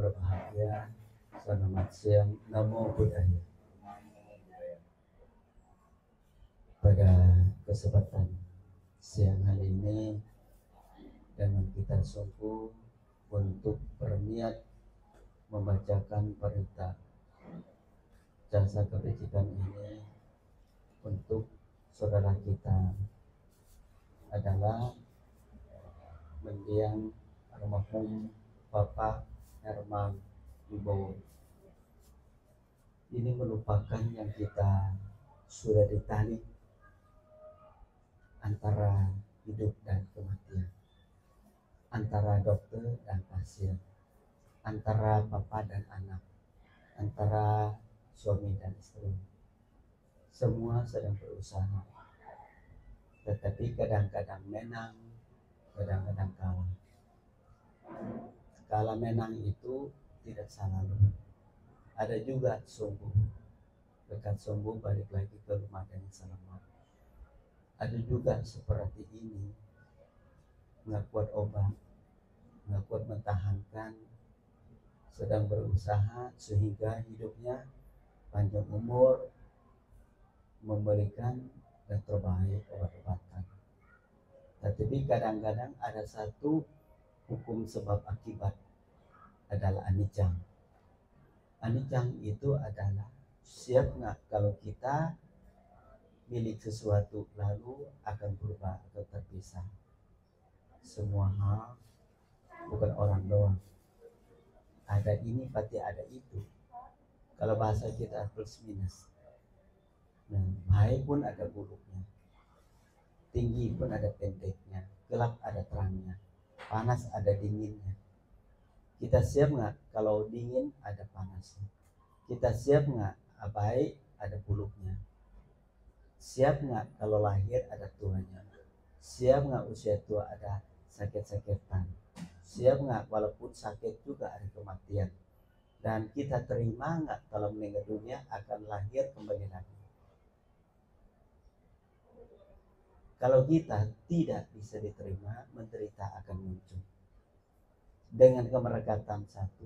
berbahagia. Selamat siang, Namo Buddhaya. Pada kesempatan siang hari ini, dengan kita sungguh untuk berniat membacakan berita jasa kebajikan ini untuk saudara kita adalah mendiang almarhum Bapak Herman Wibowo. Ini merupakan yang kita sudah ditarik antara hidup dan kematian, antara dokter dan pasien, antara bapak dan anak, antara suami dan istri. Semua sedang berusaha, tetapi kadang-kadang menang, kadang-kadang kalah. Kalah menang itu tidak selalu. Ada juga sembuh, dekat sembuh balik lagi ke rumah dengan selamat. Ada juga seperti ini, nggak kuat obat, nggak kuat mentahankan, sedang berusaha sehingga hidupnya panjang umur, memberikan yang terbaik obat-obatan. Tetapi kadang-kadang ada satu hukum sebab akibat adalah anicca. Anicca itu adalah siap nggak kalau kita milik sesuatu lalu akan berubah atau terpisah. Semua hal bukan orang doang. Ada ini pasti ada itu. Kalau bahasa kita plus minus. Nah, baik pun ada buruknya. Tinggi pun ada pendeknya. Gelap ada terangnya. Panas ada dinginnya. Kita siap nggak kalau dingin ada panasnya? Kita siap nggak baik ada buruknya? Siap nggak kalau lahir ada tuanya? Siap nggak usia tua ada sakit-sakitan? Siap nggak walaupun sakit juga ada kematian? Dan kita terima nggak kalau meninggal dunia akan lahir kembali lagi? Kalau kita tidak bisa diterima, menderita akan muncul. Dengan kemerekatan satu,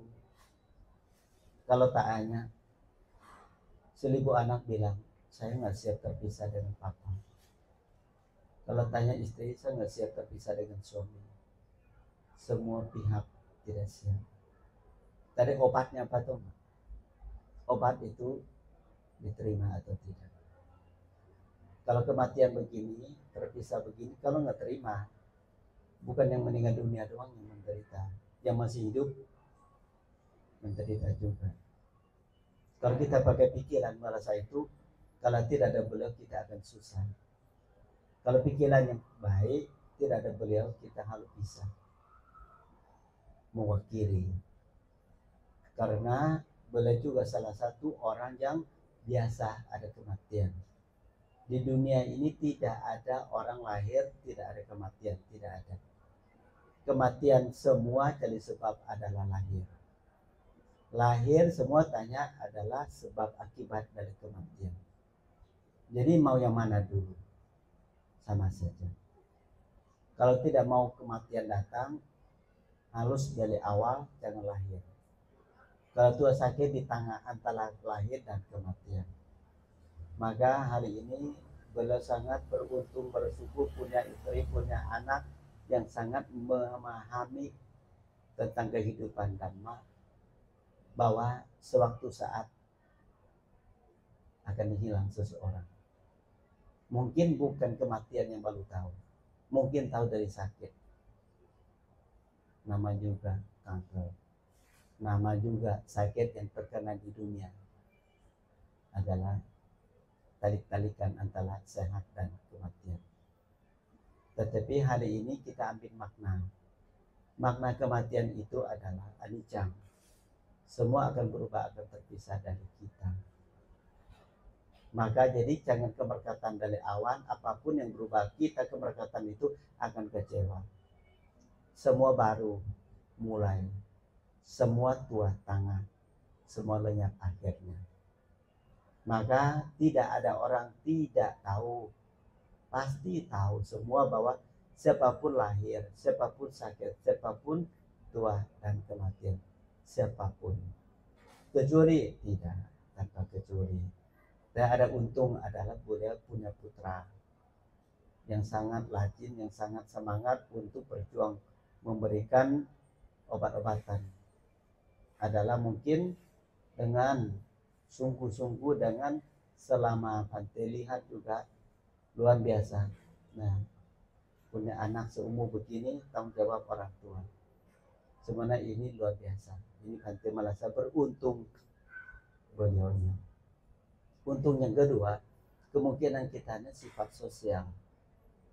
kalau tak hanya 1000 anak bilang, saya nggak siap terpisah dengan papa. Kalau tanya istri, saya nggak siap terpisah dengan suami. Semua pihak tidak siap. Tadi obatnya apa tuh? Obat itu diterima atau tidak. Kalau kematian begini, terpisah begini, kalau nggak terima, bukan yang meninggal dunia doang yang menderita, yang masih hidup menderita juga. Kalau kita pakai pikiran merasa itu, kalau tidak ada beliau kita akan susah. Kalau pikiran yang baik, tidak ada beliau kita harus bisa mewakili. Karena beliau juga salah satu orang yang biasa ada kematian. Di dunia ini tidak ada orang lahir tidak ada kematian, tidak ada. Kematian semua jadi sebab adalah lahir. Lahir semua tanya adalah sebab akibat dari kematian. Jadi mau yang mana dulu? Sama saja. Kalau tidak mau kematian datang, harus dari awal jangan lahir. Kalau tua sakit di tengah antara lahir dan kematian. Maka hari ini beliau sangat beruntung, bersyukur punya istri, punya anak yang sangat memahami tentang kehidupan Dhamma, bahwa sewaktu saat akan hilang seseorang. Mungkin bukan kematian yang baru tahu, mungkin tahu dari sakit. Nama juga kanker, nama juga sakit yang terkena di dunia adalah talik-talikan antara sehat dan kematian. Tetapi hari ini kita ambil makna. Makna kematian itu adalah anicca. Semua akan berubah, akan terpisah dari kita. Maka jadi jangan keberkatan dari awan, apapun yang berubah kita keberkatan itu akan kecewa. Semua baru mulai, semua tua tangan, semua lenyap akhirnya. Maka tidak ada orang tidak tahu, pasti tahu semua bahwa siapapun lahir, siapapun sakit, siapapun tua dan kematian, siapapun, kecuali tidak, tanpa kecuali. Dan ada untung adalah beliau punya putra yang sangat rajin, yang sangat semangat untuk berjuang memberikan obat-obatan. Adalah mungkin dengan sungguh-sungguh, dengan selama Bante lihat juga luar biasa. Nah, punya anak seumur begini, tanggung jawab orang tua. Sebenarnya ini luar biasa. Ini Bante merasa beruntung beliaunya. Untung yang kedua, kemungkinan kita ini sifat sosial.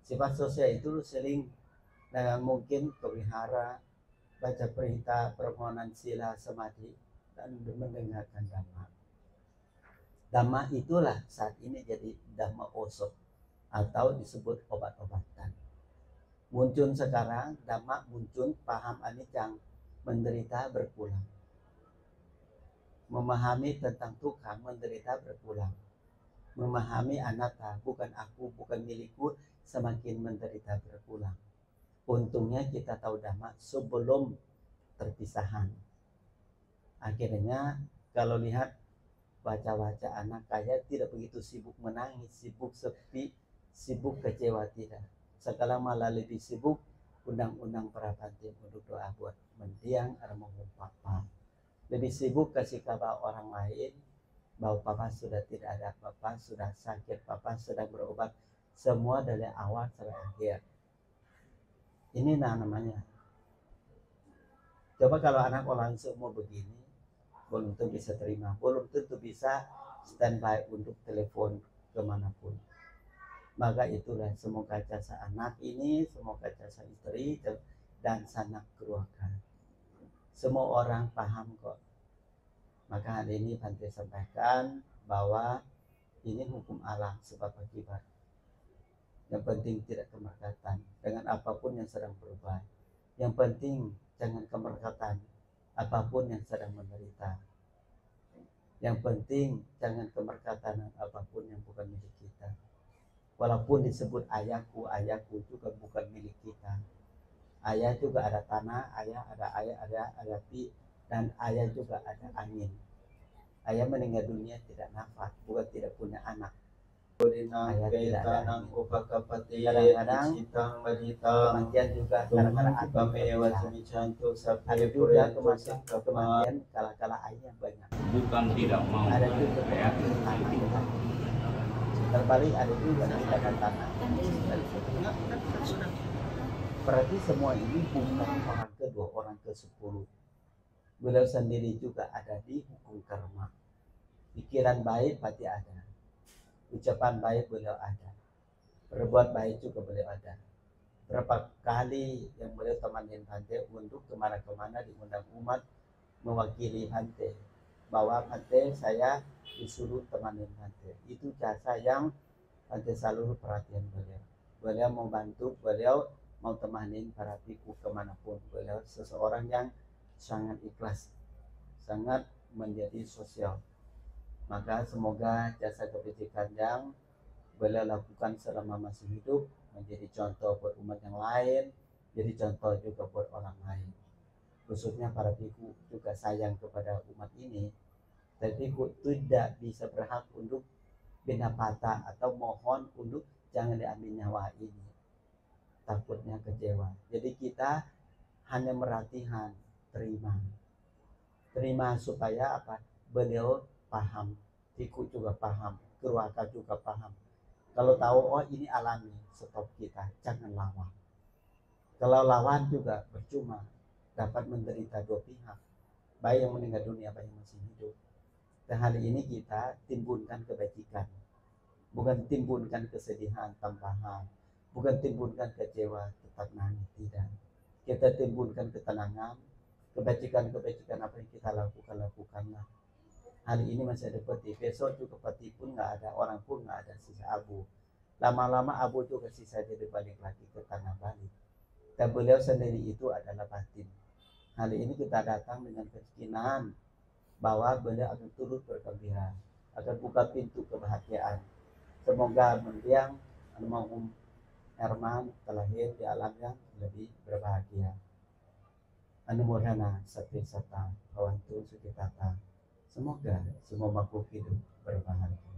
Sifat sosial itu sering dengan mungkin berwihara, baca perintah, permohonan sila, samadhi, dan mendengarkan dhamma. Dhamma itulah saat ini jadi dhamma osok atau disebut obat-obatan. Muncul sekarang dhamma, muncul paham anicca, menderita berpulang. Memahami tentang Tuhan, menderita berpulang. Memahami anatta, bukan aku, bukan milikku, semakin menderita berpulang. Untungnya kita tahu dhamma sebelum terpisahan. Akhirnya kalau lihat baca-baca anak kaya tidak begitu sibuk menangis, sibuk sepi, sibuk kecewa, tidak. Sekarang malah lebih sibuk undang-undang para Bante untuk doa buat mendiang atau papa. Lebih sibuk kasih kabar orang lain bahwa papa sudah tidak ada, papa sudah sakit, papa sedang berobat, semua dari awal sampai akhir. Ini namanya. Coba kalau anak orang semua begini, belum tentu bisa terima, belum tentu bisa standby untuk telepon kemanapun. Maka itulah semoga jasa anak ini, semoga jasa istri dan sanak keluarga. Semua orang paham kok. Maka hari ini Bante sampaikan bahwa ini hukum alam sebab akibat. Yang penting tidak kemerkatan dengan apapun yang sedang berubah. Yang penting jangan kemerkatan apapun yang sedang menderita. Yang penting jangan kemerkatan apapun yang bukan milik kita. Walaupun disebut ayahku, ayahku juga bukan milik kita. Ayah juga ada tanah, ayah ada air, ada api, dan ayah juga ada angin. Ayah meninggal dunia tidak nafas, bukan tidak punya anak. Ayah tidak ada angin. Kadang-kadang kematian juga kadang-kadang ada juga kematian kala-kala ayah banyak. Bukan tidak mau. Ada juga terbalik, ada juga tidak ada tanah. Berarti semua ini bukan orang kedua, orang ke-10. Beliau sendiri juga ada di hukum karma. Pikiran baik pasti ada, ucapan baik beliau ada, berbuat baik juga beliau ada. Berapa kali yang beliau temanin Bante untuk kemana-kemana diundang umat mewakili Bante, bahwa Bante saya disuruh temanin Bante. Itu jasa yang Bante selalu perhatian beliau. Beliau mau bantu, beliau mau temanin para biku kemanapun. Beliau seseorang yang sangat ikhlas, sangat menjadi sosial. Maka semoga jasa kebajikan yang beliau lakukan selama masih hidup menjadi contoh buat umat yang lain, jadi contoh juga buat orang lain. Khususnya para biku juga sayang kepada umat ini. Tapi biku tidak bisa berhak untuk binapata atau mohon untuk jangan diambil nyawa ini. Takutnya kecewa. Jadi kita hanya merhatikan, terima supaya apa? Beliau paham, biku juga paham, keluarga juga paham. Kalau tahu oh ini alami, stop kita, jangan lawan. Kalau lawan juga percuma, dapat menderita dua pihak, baik yang meninggal dunia, baik yang masih hidup. Dan hari ini kita timbulkan kebajikan, bukan timbulkan kesedihan tambahan, bukan timbulkan kecewa tetap nangis, tidak. Kita timbulkan ketenangan, kebajikan apa yang kita lakukanlah. Hari ini masih ada peti, besok juga peti pun nggak ada, orang pun nggak ada, sisa abu. Lama-lama abu juga sisa jadi balik lagi ke tanah balik. Dan beliau sendiri itu adalah batin. Hari ini kita datang dengan keyakinan bahwa beliau akan turut bergembira, akan buka pintu kebahagiaan. Semoga mendiang almarhum Herman terlahir di alam yang lebih berbahagia. Anumorana Satri Sata Bhawantu Sukitata. Semoga semua makhluk hidup berbahagia.